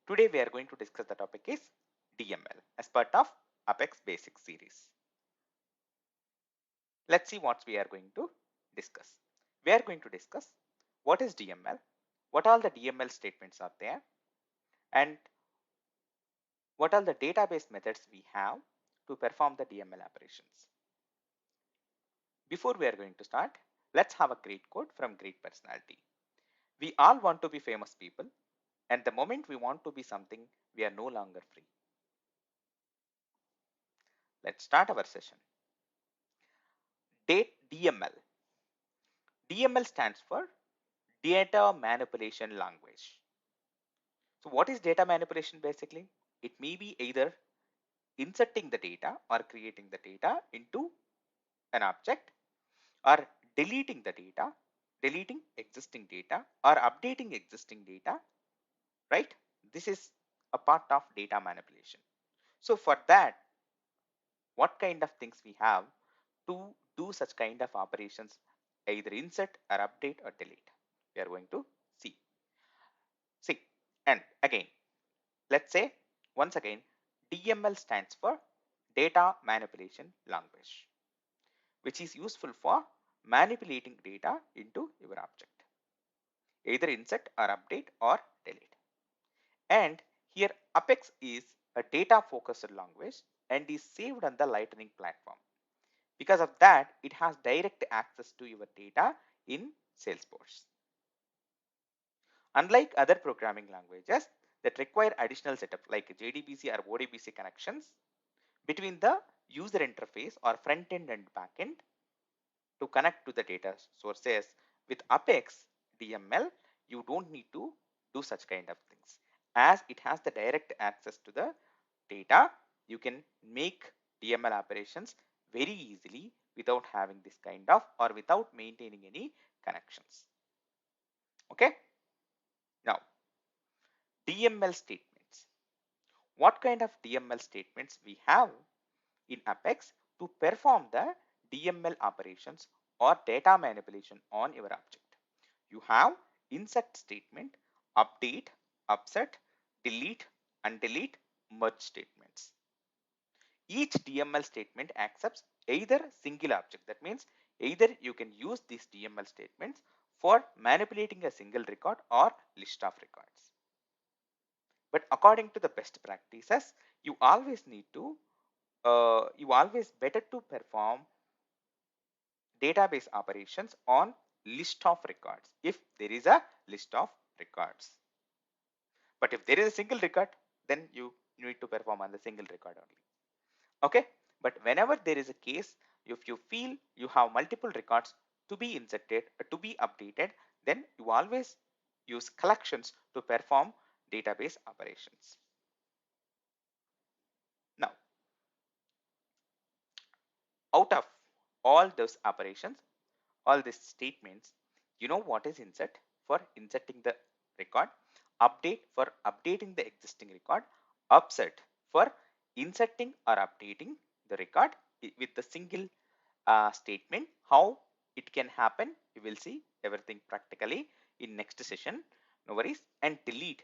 Today we are going to discuss the topic is DML as part of Apex Basics series. Let's see what we are going to discuss. We are going to discuss what is DML, what all the DML statements are there, and what are the database methods we have to perform the DML operations. Before we are going to start, let's have a great quote from Great Personality. We all want to be famous people, and the moment we want to be something, we are no longer free. Let's start our session. DML. DML stands for Data Manipulation Language. So what is data manipulation basically? It may be either inserting the data or creating the data into an object, or deleting the data, deleting existing data, or updating existing data, right? This is a part of data manipulation. So for that, what kind of things we have to do such kind of operations, either insert or update or delete? We are going to see. See, and again, let's say once again, DML stands for Data Manipulation Language, which is useful for manipulating data into your object, either insert or update or delete. And here Apex is a data focused language and is saved on the Lightning platform. Because of that, it has direct access to your data in Salesforce. Unlike other programming languages that require additional setup like JDBC or ODBC connections between the user interface or front end and back end to connect to the data sources, with Apex DML, you don't need to do such kind of things. As it has the direct access to the data, you can make DML operations very easily without having this kind of or without maintaining any connections. Okay. Now, DML statements. What kind of DML statements we have in Apex to perform the DML operations or data manipulation on your object? You have insert statement, update, upset, delete, undelete, merge statements. Each DML statement accepts either single object. That means either you can use these DML statements for manipulating a single record or list of records. But according to the best practices, you always need to, you always better to perform database operations on list of records if there is a list of records. But if there is a single record, then you need to perform on the single record only. Okay, but whenever there is a case, if you feel you have multiple records to be inserted, to be updated, then you always use collections to perform database operations. Now, out of all those operations, all these statements, you know what is insert for inserting the record, update for updating the existing record, upset for inserting or updating the record with the single statement. How it can happen, we will see everything practically in next session. No worries. And delete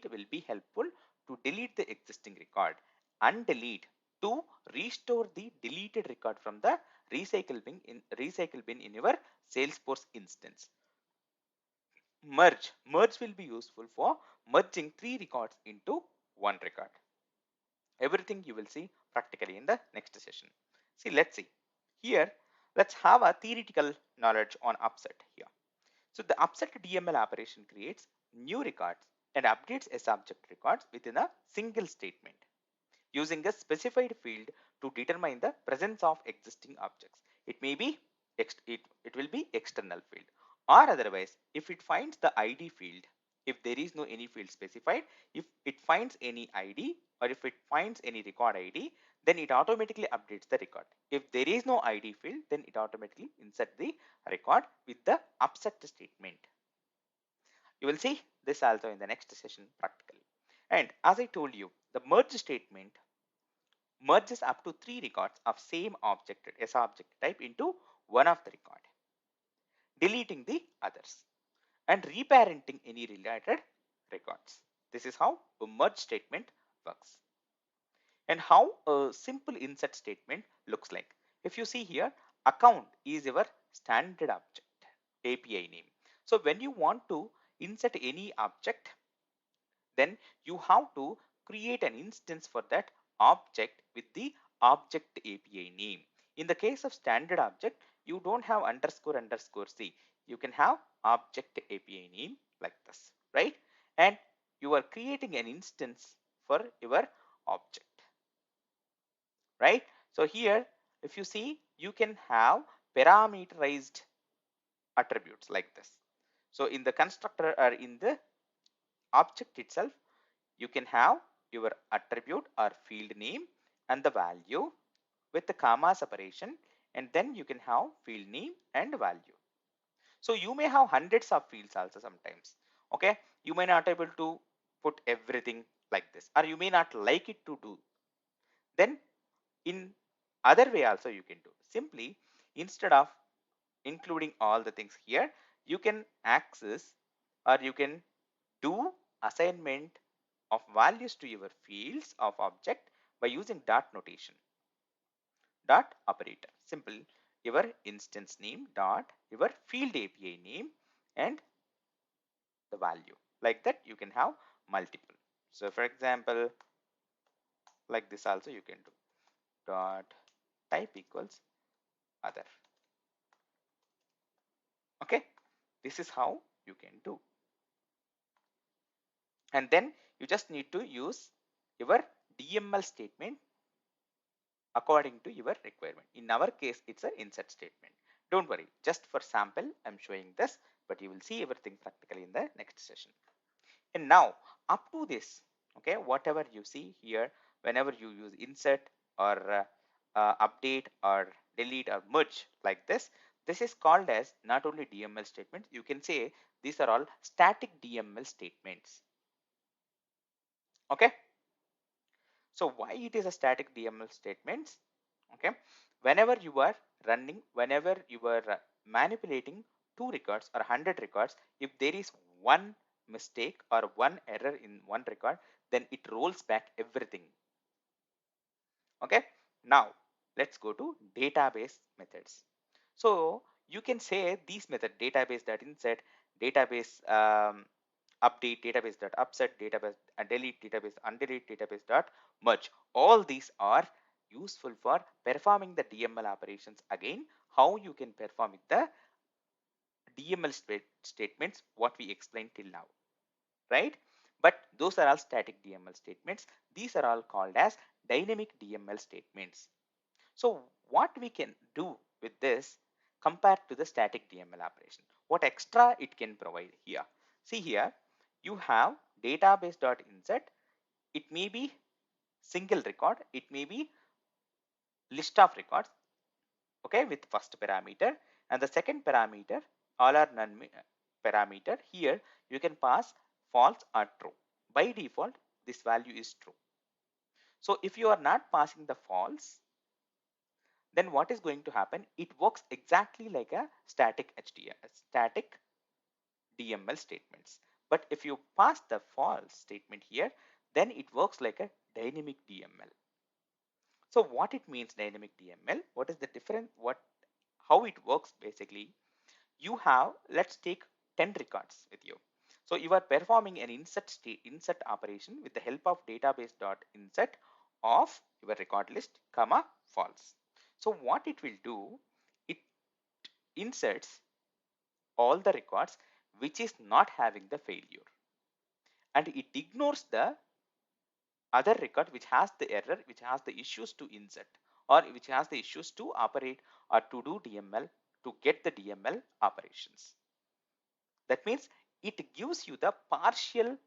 will be helpful to delete the existing record, and delete to restore the deleted record from the recycle bin in your Salesforce instance. Merge will be useful for merging 3 records into 1 record. Everything you will see practically in the next session. See, let's see here. Let's have a theoretical knowledge on upset here. So the upset DML operation creates new records and updates a subject records within a single statement using a specified field to determine the presence of existing objects. It may be it will be external field, or otherwise if it finds the ID field, if there is no any field specified, if it finds any ID or if it finds any record ID, then it automatically updates the record. If there is no ID field, then it automatically insert the record with the upset statement. You will see this also in the next session practically. And as I told you, the merge statement merges up to 3 records of same object as object type into one of the record, deleting the others and reparenting any related records. This is how a merge statement works. And how a simple insert statement looks like. If you see here, account is your standard object API name. So when you want to insert any object, then you have to create an instance for that object with the object API name. In the case of standard object, you don't have underscore underscore C. You can have object API name like this, right? And you are creating an instance for your object, right? So here, if you see, you can have parameterized attributes like this. So in the constructor or in the object itself, you can have your attribute or field name and the value with the comma separation, and then you can have field name and value. So you may have hundreds of fields also sometimes. Okay, you may not able to put everything like this, or you may not like it to do. Then in other way also you can do. Simply, instead of including all the things here, you can access or you can do assignment of values to your fields of object by using dot notation, dot operator. Simple, your instance name dot your field API name and the value. Like that you can have multiple. So for example, like this also you can do dot type equals other. Okay, this is how you can do. And then you just need to use your DML statement according to your requirement. In our case, it's an insert statement. Don't worry, just for sample, I'm showing this, but you will see everything practically in the next session. And now, up to this, okay, whatever you see here, whenever you use insert or update or delete or merge like this is called as not only DML statements, you can say these are all static DML statements. Okay. So why it is a static DML statements? Okay, whenever you are running, whenever you are manipulating 2 records or 100 records, if there is one mistake or one error in one record, then it rolls back everything. Okay, now let's go to database methods. So you can say these method database.insert, database update, database dot upset, database delete, database undelete, database dot merge. All these are useful for performing the DML operations. Again, how you can perform with the DML statements what we explained till now, right? But those are all static DML statements. These are all called as dynamic DML statements. So what we can do with this compared to the static DML operation, what extra it can provide here. See here, you have database.insert. It may be single record, it may be list of records, okay, with first parameter, and the second parameter all or none parameter. Here you can pass false or true. By default this value is true. So if you are not passing the false, then what is going to happen? It works exactly like a static static DML statements. But if you pass the false statement here, then it works like a dynamic DML. So what it means dynamic DML? What is the difference? How it works basically? You have, let's take 10 records with you. So you are performing an insert operation with the help of database.insert of your record list, comma false. So what it will do, it inserts all the records which is not having the failure, and it ignores the other record which has the error, which has the issues to insert, or which has the issues to operate or to do DML, to get the DML operations. That means it gives you the partial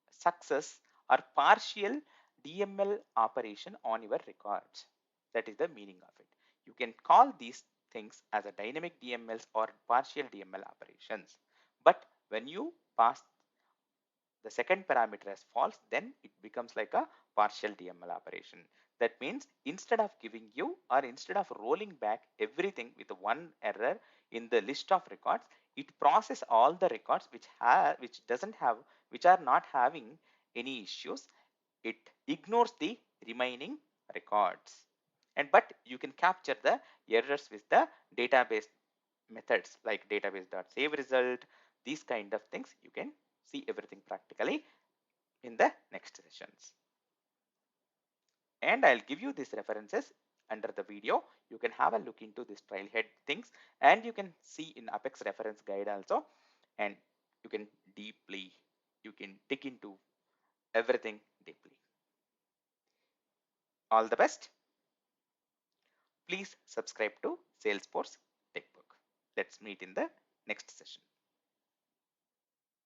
success or partial DML operation on your records. That is the meaning of it. You can call these things as a dynamic DMLs or partial DML operations. But when you pass the second parameter as false, then it becomes like a partial DML operation. That means instead of giving you, or instead of rolling back everything with one error in the list of records, it processes all the records which doesn't have, which are not having any issues, it ignores the remaining records. And but you can capture the errors with the database methods like database.save result, these kind of things. You can see everything practically in the next sessions. And I'll give you these references under the video. You can have a look into this trailhead things, and you can see in Apex reference guide also, and you can you can dig into everything deeply. All the best. Please subscribe to Salesforce Techbook. Let's meet in the next session.